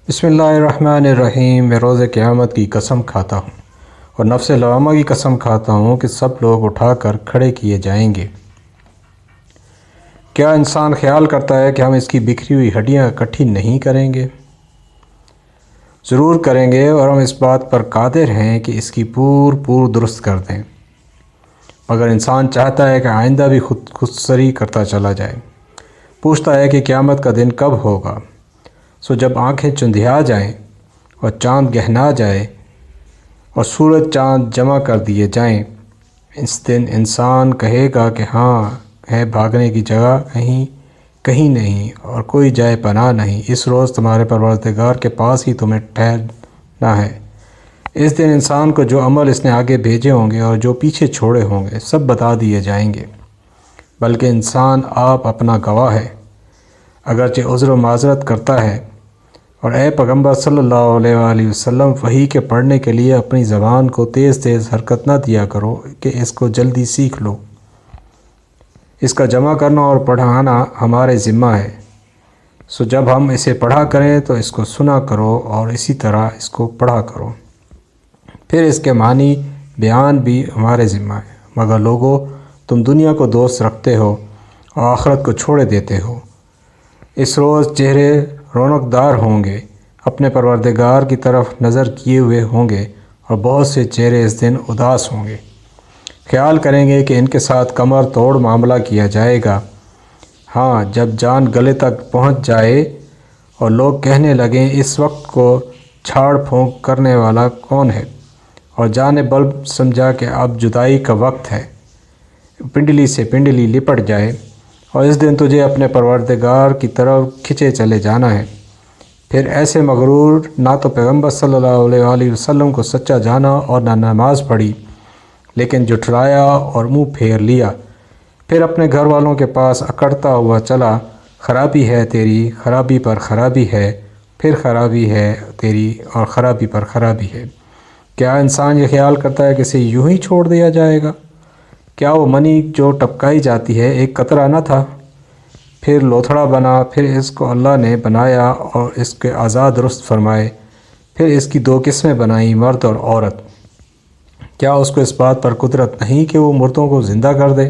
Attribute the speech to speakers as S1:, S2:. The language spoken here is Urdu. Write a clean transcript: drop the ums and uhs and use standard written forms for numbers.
S1: بسم اللہ الرحمن الرحیم۔ میں روز قیامت کی قسم کھاتا ہوں اور نفس لوامہ کی قسم کھاتا ہوں کہ سب لوگ اٹھا کر کھڑے کیے جائیں گے۔ کیا انسان خیال کرتا ہے کہ ہم اس کی بکھری ہوئی ہڈیاں اکٹھی نہیں کریں گے؟ ضرور کریں گے، اور ہم اس بات پر قادر ہیں کہ اس کی پور درست کر دیں، مگر انسان چاہتا ہے کہ آئندہ بھی خود سری کرتا چلا جائے۔ پوچھتا ہے کہ قیامت کا دن کب ہوگا؟ سو جب آنکھیں چندھیا جائیں اور چاند گہنا جائے اور سورج چاند جمع کر دیے جائیں، اس دن انسان کہے گا کہ ہاں ہے بھاگنے کی جگہ کہیں نہیں اور کوئی جائے پناہ نہیں۔ اس روز تمہارے پروردگار کے پاس ہی تمہیں ٹھہرنا ہے۔ اس دن انسان کو جو عمل اس نے آگے بھیجے ہوں گے اور جو پیچھے چھوڑے ہوں گے سب بتا دیے جائیں گے، بلکہ انسان آپ اپنا گواہ ہے۔ اگرچہ عذر و معذرت کرتا ہے، اور اے پیغمبر صلی اللہ علیہ وآلہ وسلم، وحی کے پڑھنے کے لیے اپنی زبان کو تیز حرکت نہ دیا کرو کہ اس کو جلدی سیکھ لو۔ اس کا جمع کرنا اور پڑھانا ہمارے ذمہ ہے، سو جب ہم اسے پڑھا کریں تو اس کو سنا کرو اور اسی طرح اس کو پڑھا کرو، پھر اس کے معنی بیان بھی ہمارے ذمہ ہے۔ مگر لوگو، تم دنیا کو دوست رکھتے ہو اور آخرت کو چھوڑے دیتے ہو۔ اس روز چہرے رونق دار ہوں گے، اپنے پروردگار کی طرف نظر کیے ہوئے ہوں گے، اور بہت سے چہرے اس دن اداس ہوں گے۔ خیال کریں گے کہ ان کے ساتھ کمر توڑ معاملہ کیا جائے گا۔ ہاں، جب جان گلے تک پہنچ جائے اور لوگ کہنے لگیں اس وقت کو چھاڑ پھونک کرنے والا کون ہے، اور جان بلب سمجھا کہ اب جدائی کا وقت ہے، پنڈلی سے پنڈلی لپٹ جائے، اور اس دن تجھے اپنے پروردگار کی طرف کھنچے چلے جانا ہے۔ پھر ایسے مغرور نہ تو پیغمبر صلی اللہ علیہ وآلہ وسلم کو سچا جانا اور نہ نماز پڑھی، لیکن جھٹلایا اور منہ پھیر لیا، پھر اپنے گھر والوں کے پاس اکڑتا ہوا چلا، خرابی ہے تیری، خرابی پر خرابی ہے، پھر خرابی ہے تیری اور خرابی پر خرابی ہے۔ کیا انسان یہ خیال کرتا ہے کہ اسے یوں ہی چھوڑ دیا جائے گا؟ کیا وہ منی جو ٹپکائی جاتی ہے ایک قطرہ نہ تھا، پھر لوتھڑا بنا، پھر اس کو اللہ نے بنایا اور اس کے اعضاء درست فرمائے، پھر اس کی دو قسمیں بنائیں، مرد اور عورت۔ کیا اس کو اس بات پر قدرت نہیں کہ وہ مردوں کو زندہ کر دے؟